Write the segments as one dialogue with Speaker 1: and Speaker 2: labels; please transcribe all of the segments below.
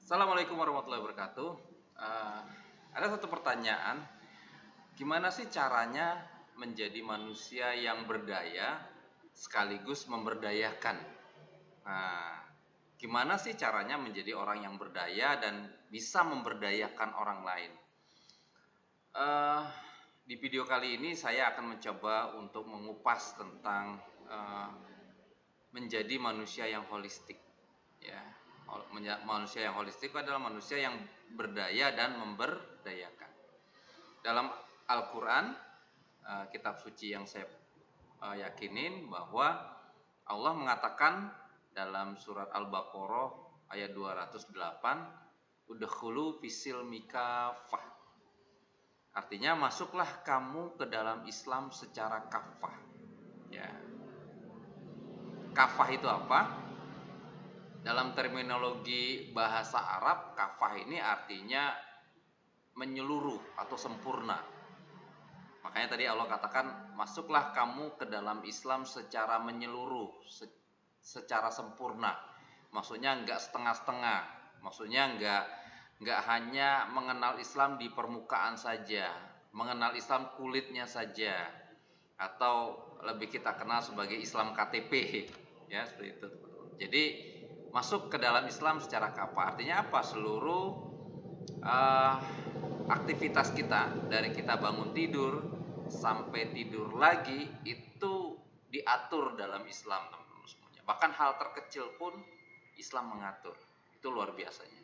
Speaker 1: Assalamualaikum warahmatullahi wabarakatuh. Eh, ada satu pertanyaan, gimana sih caranya menjadi manusia yang berdaya sekaligus memberdayakan? Nah, gimana sih caranya menjadi orang yang berdaya dan bisa memberdayakan orang lain? Eh, di video kali ini saya akan mencoba untuk mengupas tentang eh, menjadi manusia yang holistik. Ya, manusia yang holistik adalah manusia yang berdaya dan memberdayakan. Dalam Al-Quran, kitab suci yang saya yakinin, bahwa Allah mengatakan dalam surat Al-Baqarah ayat 208, udkhulu fisilmi kafah. Artinya masuklah kamu ke dalam Islam secara kafah. Ya. Kafah itu apa? Dalam terminologi bahasa Arab, kafah ini artinya menyeluruh atau sempurna. Makanya tadi Allah katakan, masuklah kamu ke dalam Islam secara menyeluruh, secara sempurna. Maksudnya enggak setengah-setengah. Maksudnya enggak hanya mengenal Islam di permukaan saja, mengenal Islam kulitnya saja, atau lebih kita kenal sebagai Islam KTP, ya seperti itu. Jadi masuk ke dalam Islam secara kafah. Artinya apa? Seluruh aktivitas kita, dari kita bangun tidur sampai tidur lagi, itu diatur dalam Islam, teman-teman semuanya. Bahkan hal terkecil pun Islam mengatur. Itu luar biasanya.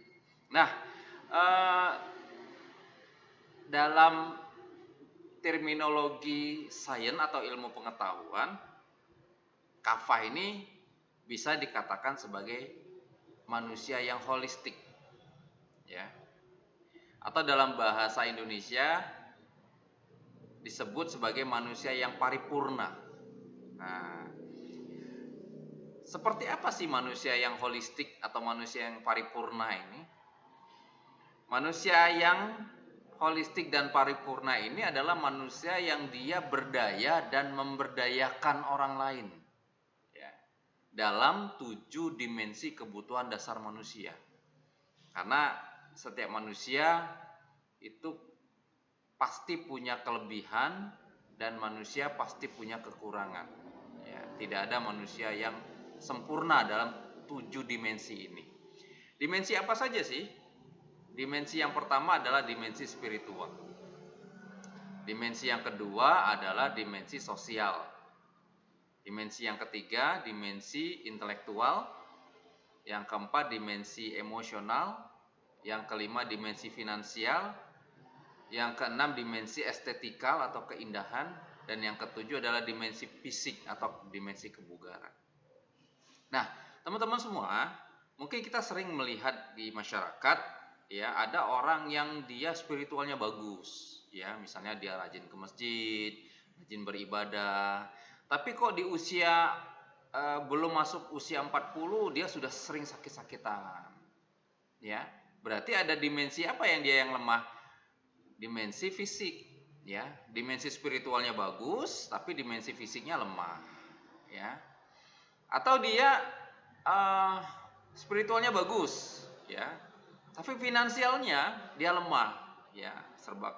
Speaker 1: Nah, dalam terminologi sains atau ilmu pengetahuan, kafah ini bisa dikatakan sebagai manusia yang holistik, ya. Atau dalam bahasa Indonesia disebut sebagai manusia yang paripurna. Nah, seperti apa sih manusia yang holistik atau manusia yang paripurna ini? Manusia yang holistik dan paripurna ini adalah manusia yang dia berdaya dan memberdayakan orang lain, ya, dalam 7 dimensi kebutuhan dasar manusia. Karena setiap manusia itu pasti punya kelebihan dan manusia pasti punya kekurangan. Ya, tidak ada manusia yang sempurna dalam 7 dimensi ini. Dimensi apa saja sih? Dimensi yang pertama adalah dimensi spiritual. Dimensi yang kedua adalah dimensi sosial. Dimensi yang ketiga, dimensi intelektual. Yang keempat, dimensi emosional. Yang kelima, dimensi finansial. Yang keenam, dimensi estetikal atau keindahan. Dan yang ketujuh adalah dimensi fisik atau dimensi kebugaran. Nah, teman-teman semua, mungkin kita sering melihat di masyarakat, ya, ada orang yang dia spiritualnya bagus, ya, misalnya dia rajin ke masjid, rajin beribadah, tapi kok di usia belum masuk usia 40 dia sudah sering sakit-sakitan, ya. Berarti ada dimensi apa yang dia yang lemah? Dimensi fisik, ya. Dimensi spiritualnya bagus tapi dimensi fisiknya lemah, ya. Atau dia spiritualnya bagus, ya, tapi finansialnya dia lemah, ya,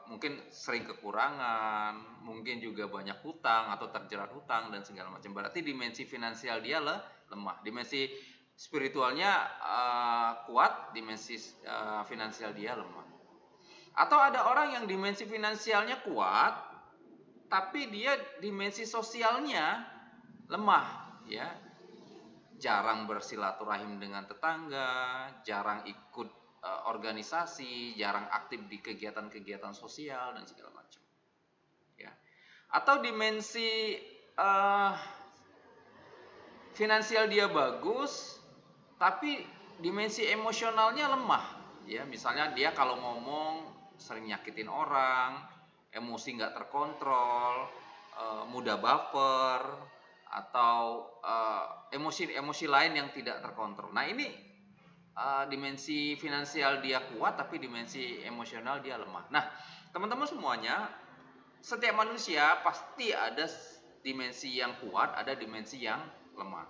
Speaker 1: mungkin sering kekurangan, mungkin juga banyak hutang atau terjerat hutang dan segala macam. Berarti dimensi finansial dia lemah. Dimensi spiritualnya kuat, dimensi finansial dia lemah. Atau ada orang yang dimensi finansialnya kuat, tapi dia dimensi sosialnya lemah, ya. Jarang bersilaturahim dengan tetangga, jarang ikut organisasi, jarang aktif di kegiatan-kegiatan sosial dan segala macam. Ya. Atau dimensi finansial dia bagus, tapi dimensi emosionalnya lemah. Ya, misalnya dia kalau ngomong sering nyakitin orang, emosi nggak terkontrol, mudah baper, atau emosi-emosi lain yang tidak terkontrol. Nah, ini dimensi finansial dia kuat tapi dimensi emosional dia lemah. Nah, teman-teman semuanya, setiap manusia pasti ada dimensi yang kuat, ada dimensi yang lemah.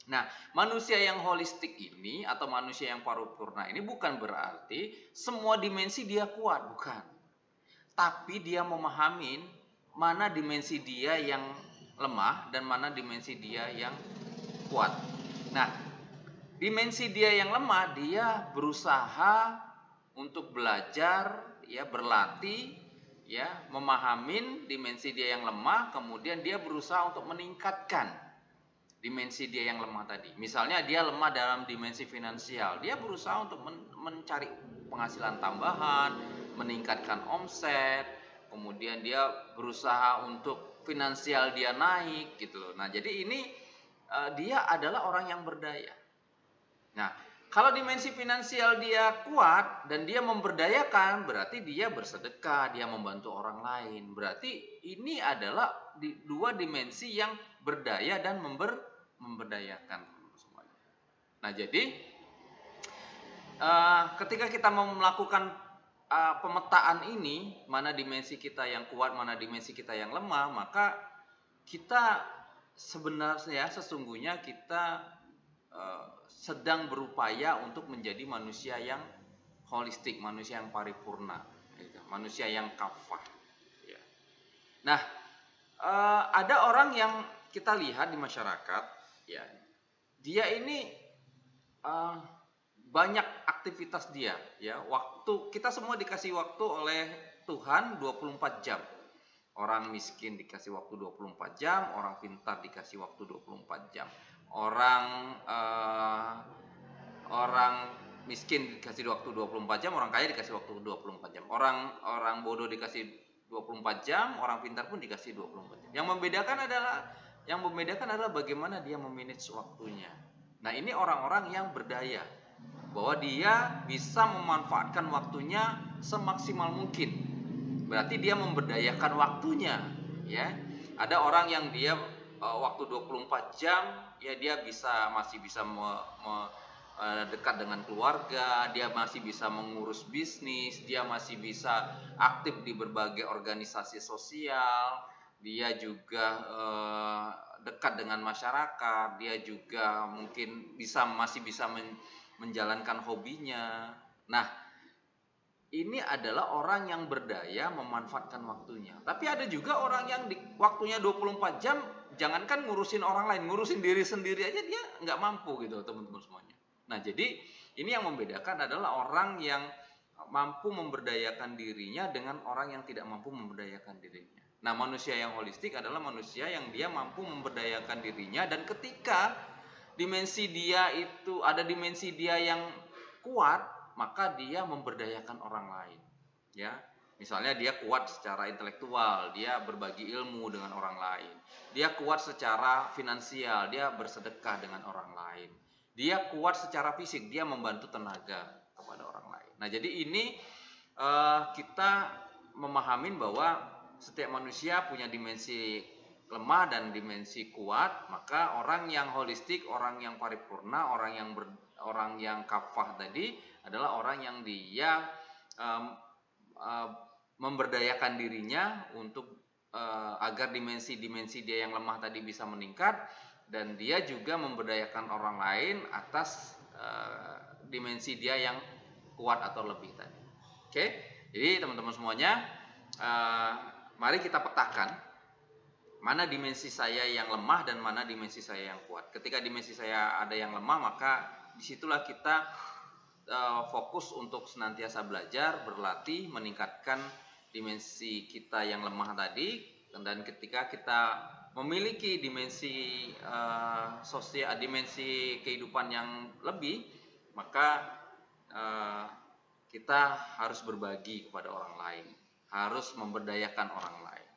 Speaker 1: Nah, manusia yang holistik ini atau manusia yang paripurna ini bukan berarti semua dimensi dia kuat, bukan. Tapi dia memahamin mana dimensi dia yang lemah dan mana dimensi dia yang kuat. Nah, dimensi dia yang lemah, dia berusaha untuk belajar, ya, berlatih, ya, memahamin dimensi dia yang lemah, kemudian dia berusaha untuk meningkatkan dimensi dia yang lemah tadi. Misalnya dia lemah dalam dimensi finansial, dia berusaha untuk mencari penghasilan tambahan, meningkatkan omset, kemudian dia berusaha untuk finansial dia naik gitu loh. Nah, jadi ini dia adalah orang yang berdaya. Nah, kalau dimensi finansial dia kuat dan dia memberdayakan, berarti dia bersedekah, dia membantu orang lain. Berarti ini adalah dua dimensi yang berdaya dan memberdayakan semuanya. Nah, jadi ketika kita mau melakukan pemetaan ini, mana dimensi kita yang kuat, mana dimensi kita yang lemah, maka kita sebenarnya sesungguhnya kita sedang berupaya untuk menjadi manusia yang holistik, manusia yang paripurna, gitu. Manusia yang kafah. Ya. Nah, ada orang yang kita lihat di masyarakat, ya, dia ini banyak aktivitas dia, ya. Waktu kita semua dikasih waktu oleh Tuhan 24 jam. Orang miskin dikasih waktu 24 jam, orang pintar dikasih waktu 24 jam. Orang miskin dikasih waktu 24 jam, orang kaya dikasih waktu 24 jam. Orang bodoh dikasih 24 jam, orang pintar pun dikasih 24 jam. Yang membedakan adalah bagaimana dia memanage waktunya. Nah, ini orang-orang yang berdaya, bahwa dia bisa memanfaatkan waktunya semaksimal mungkin. Berarti dia memberdayakan waktunya, ya. Ada orang yang dia waktu 24 jam, ya dia masih bisa dekat dengan keluarga, dia masih bisa mengurus bisnis, dia masih bisa aktif di berbagai organisasi sosial, dia juga dekat dengan masyarakat, dia juga mungkin masih bisa menjalankan hobinya. Nah, ini adalah orang yang berdaya memanfaatkan waktunya. Tapi ada juga orang yang waktunya 24 jam, jangankan ngurusin orang lain, ngurusin diri sendiri aja dia nggak mampu gitu, teman-teman semuanya. Nah, jadi ini yang membedakan adalah orang yang mampu memberdayakan dirinya dengan orang yang tidak mampu memberdayakan dirinya. Nah, manusia yang holistik adalah manusia yang dia mampu memberdayakan dirinya, dan ketika dimensi dia itu ada dimensi dia yang kuat, maka dia memberdayakan orang lain, ya. Misalnya dia kuat secara intelektual, dia berbagi ilmu dengan orang lain. Dia kuat secara finansial, dia bersedekah dengan orang lain. Dia kuat secara fisik, dia membantu tenaga kepada orang lain. Nah, jadi ini kita memahamin bahwa setiap manusia punya dimensi lemah dan dimensi kuat. Maka orang yang holistik, orang yang paripurna, orang yang kafah tadi adalah orang yang dia memberdayakan dirinya untuk agar dimensi-dimensi dia yang lemah tadi bisa meningkat, dan dia juga memberdayakan orang lain atas dimensi dia yang kuat atau lebih tadi. Oke, jadi teman-teman semuanya, mari kita petakan mana dimensi saya yang lemah dan mana dimensi saya yang kuat. Ketika dimensi saya ada yang lemah, maka disitulah kita fokus untuk senantiasa belajar, berlatih, meningkatkan dimensi kita yang lemah tadi. Dan ketika kita memiliki dimensi sosial, dimensi kehidupan yang lebih, maka kita harus berbagi kepada orang lain, harus memberdayakan orang lain.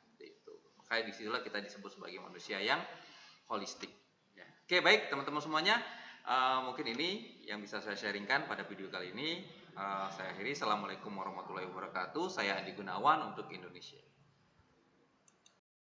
Speaker 1: Makanya disitulah kita disebut sebagai manusia yang holistik. Ya. Oke, baik teman-teman semuanya, mungkin ini yang bisa saya sharingkan pada video kali ini. Saya akhiri. Assalamualaikum warahmatullahi wabarakatuh. Saya Andi Gunawan untuk Indonesia.